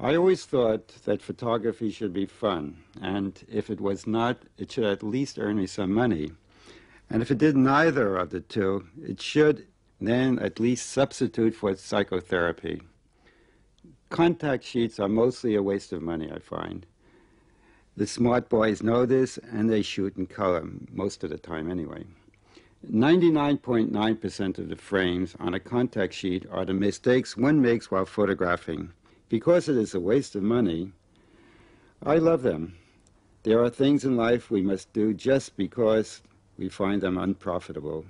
I always thought that photography should be fun, and if it was not, it should at least earn me some money. And if it did neither of the two, it should then at least substitute for psychotherapy. Contact sheets are mostly a waste of money, I find. The smart boys know this, and they shoot in color, most of the time anyway. 99.9% of the frames on a contact sheet are the mistakes one makes while photographing. Because it is a waste of money, I love them. There are things in life we must do just because we find them unprofitable.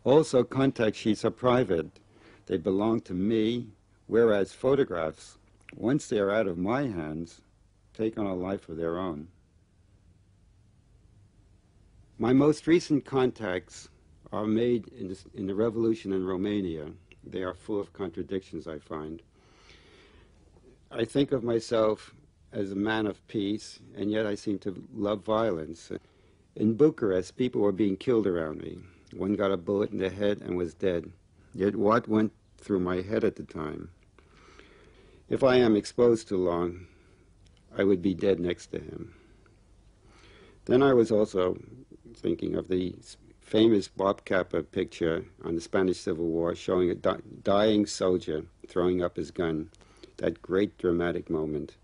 Also, contact sheets are private. They belong to me, whereas photographs, once they are out of my hands, take on a life of their own. My most recent contacts are made in the revolution in Romania. They are full of contradictions, I find. I think of myself as a man of peace, and yet I seem to love violence. In Bucharest, people were being killed around me. One got a bullet in the head and was dead. Yet what went through my head at the time? If I am exposed too long, I would be dead next to him. Then I was also thinking of the famous Bob Capa picture on the Spanish Civil War showing a dying soldier throwing up his gun. That great dramatic moment.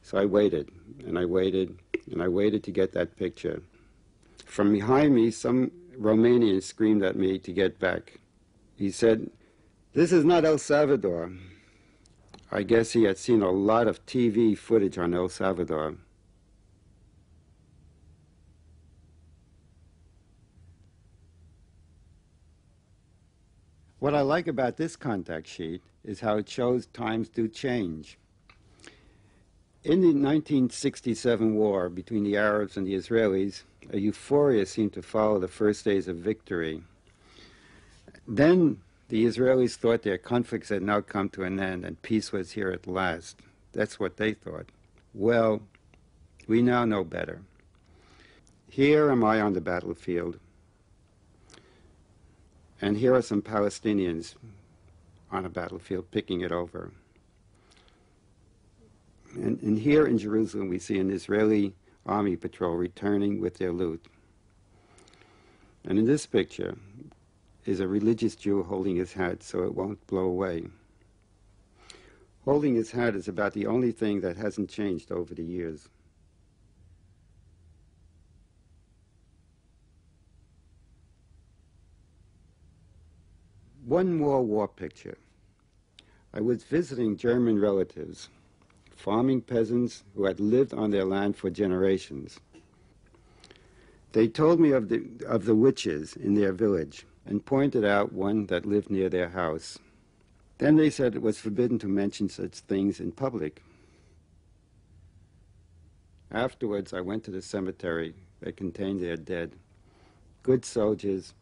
So I waited, and I waited, and I waited to get that picture. From behind me, some Romanian screamed at me to get back. He said, "This is not El Salvador." I guess he had seen a lot of TV footage on El Salvador. What I like about this contact sheet is how it shows times do change. In the 1967 war between the Arabs and the Israelis, a euphoria seemed to follow the first days of victory. Then the Israelis thought their conflicts had now come to an end and peace was here at last. That's what they thought. Well, we now know better. Here am I on the battlefield. And here are some Palestinians on a battlefield picking it over. And here in Jerusalem we see an Israeli army patrol returning with their loot. And in this picture is a religious Jew holding his hat so it won't blow away. Holding his hat is about the only thing that hasn't changed over the years. One more war picture. I was visiting German relatives, farming peasants who had lived on their land for generations. They told me of the witches in their village and pointed out one that lived near their house. Then they said it was forbidden to mention such things in public. Afterwards, I went to the cemetery that contained their dead, good soldiers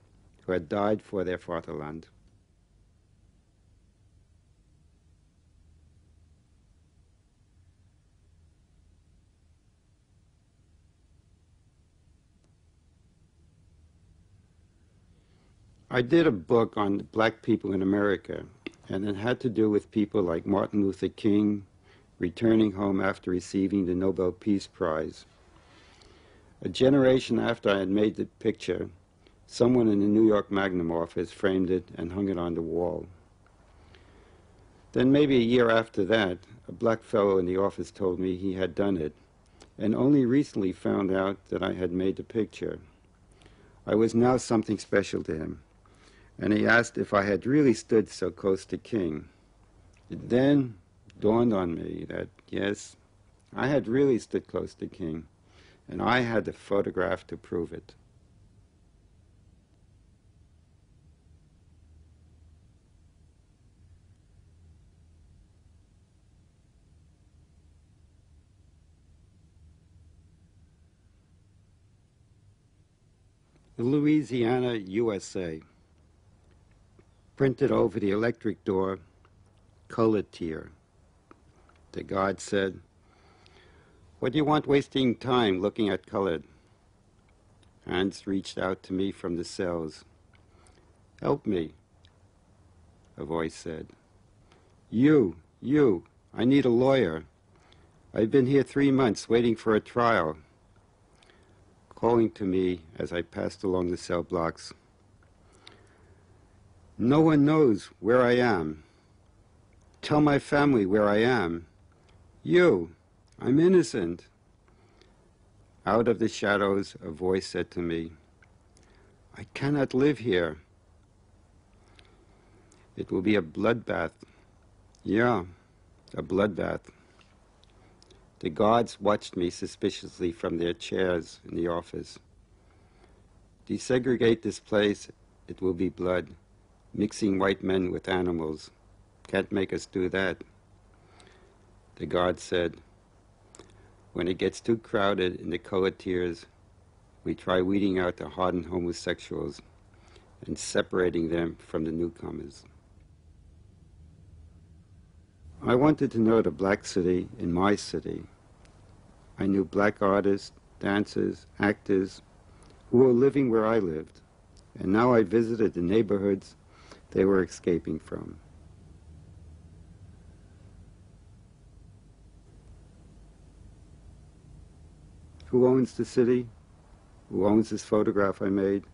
who had died for their fatherland. I did a book on black people in America, and it had to do with people like Martin Luther King returning home after receiving the Nobel Peace Prize. A generation after I had made the picture, someone in the New York Magnum office framed it and hung it on the wall. Then maybe a year after that, a black fellow in the office told me he had done it, and only recently found out that I had made the picture. I was now something special to him, and he asked if I had really stood so close to King. It then dawned on me that, yes, I had really stood close to King, and I had the photograph to prove it. Louisiana, USA. Printed over the electric door, colored tier. The guard said, "What do you want wasting time looking at colored?" Hands reached out to me from the cells. "Help me," a voice said. You, I need a lawyer." I've been here 3 months waiting for a trial, calling to me as I passed along the cell blocks. No one knows where I am. Tell my family where I am. You, I'm innocent. Out of the shadows, a voice said to me, I cannot live here. It will be a bloodbath. Yeah, a bloodbath. The guards watched me suspiciously from their chairs in the office. Desegregate this place, it will be blood. Mixing white men with animals. Can't make us do that. The guard said, when it gets too crowded in the colored tiers, we try weeding out the hardened homosexuals and separating them from the newcomers. I wanted to know the black city in my city. I knew black artists, dancers, actors who were living where I lived, and now I visited the neighborhoods they were escaping from. Who owns the city? Who owns this photograph I made?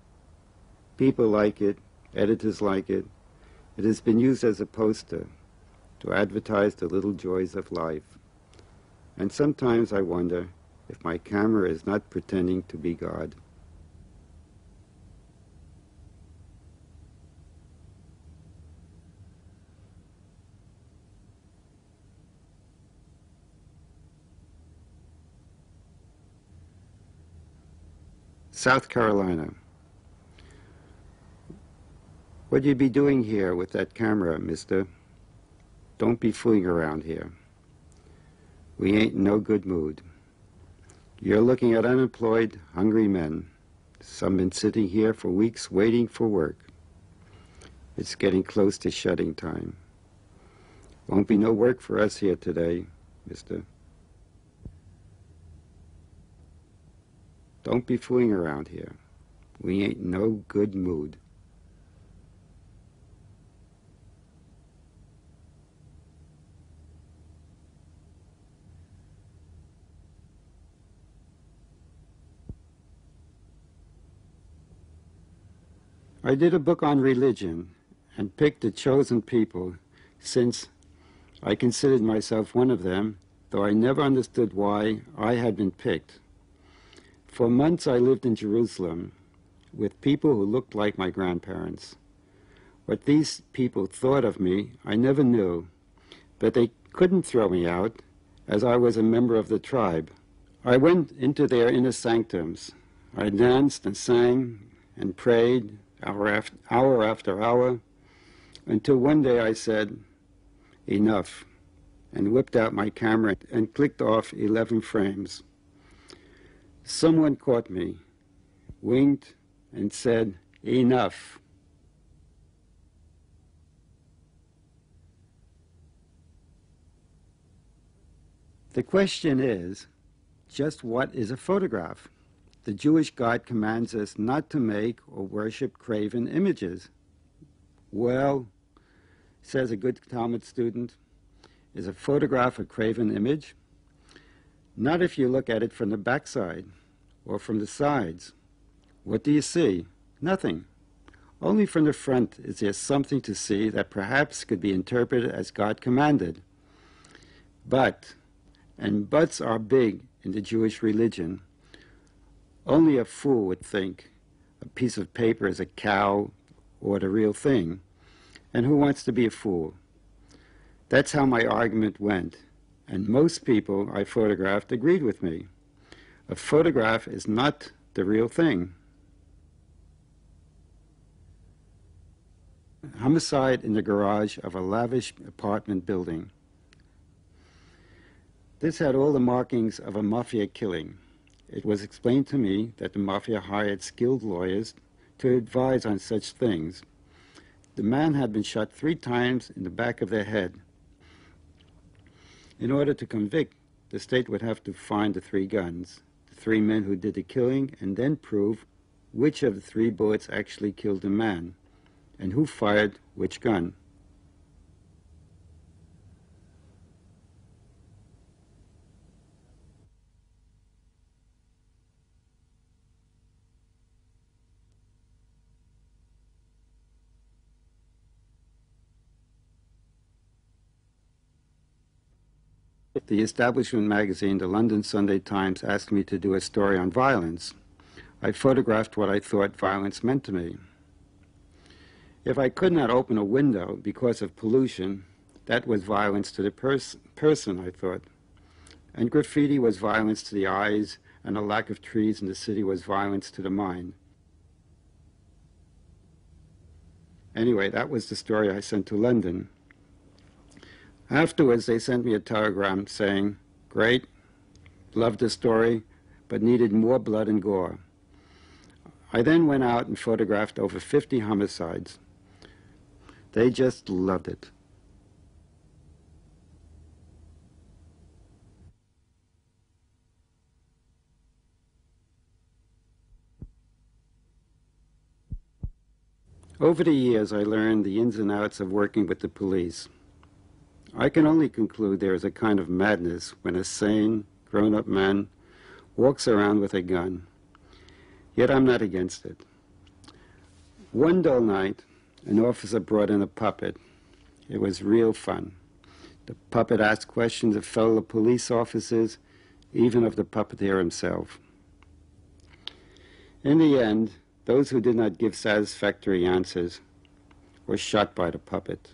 People like it, editors like it. It has been used as a poster to advertise the little joys of life. And sometimes I wonder if my camera is not pretending to be God. South Carolina. What'd you be doing here with that camera, mister? Don't be fooling around here. We ain't in no good mood. You're looking at unemployed, hungry men. Some been sitting here for weeks waiting for work. It's getting close to shutting time. Won't be no work for us here today, mister. Don't be fooling around here. We ain't in no good mood. I did a book on religion and picked the chosen people since I considered myself one of them, though I never understood why I had been picked. For months I lived in Jerusalem with people who looked like my grandparents. What these people thought of me, I never knew, but they couldn't throw me out, as I was a member of the tribe. I went into their inner sanctums. I danced and sang and prayed hour after hour, until one day I said, enough, and whipped out my camera and clicked off 11 frames. Someone caught me, winked, and said, enough. The question is, just what is a photograph? The Jewish God commands us not to make or worship graven images. Well, says a good Talmud student, is a photograph a graven image? Not if you look at it from the backside or from the sides. What do you see? Nothing. Only from the front is there something to see that perhaps could be interpreted as God commanded. But, and buts are big in the Jewish religion, only a fool would think a piece of paper is a cow or the real thing. And who wants to be a fool? That's how my argument went. And most people I photographed agreed with me. A photograph is not the real thing. Homicide in the garage of a lavish apartment building. This had all the markings of a mafia killing. It was explained to me that the mafia hired skilled lawyers to advise on such things. The man had been shot 3 times in the back of the head. In order to convict, the state would have to find the 3 guns, the 3 men who did the killing, and then prove which of the 3 bullets actually killed the man, and who fired which gun. The establishment magazine, the London Sunday Times, asked me to do a story on violence. I photographed what I thought violence meant to me. If I could not open a window because of pollution, that was violence to the person, I thought. And graffiti was violence to the eyes, and a lack of trees in the city was violence to the mind. Anyway, that was the story I sent to London. Afterwards, they sent me a telegram saying, "Great, loved the story, but needed more blood and gore." I then went out and photographed over 50 homicides. They just loved it. Over the years, I learned the ins and outs of working with the police. I can only conclude there is a kind of madness when a sane, grown-up man walks around with a gun. Yet I'm not against it. One dull night, an officer brought in a puppet. It was real fun. The puppet asked questions of fellow police officers, even of the puppeteer himself. In the end, those who did not give satisfactory answers were shot by the puppet.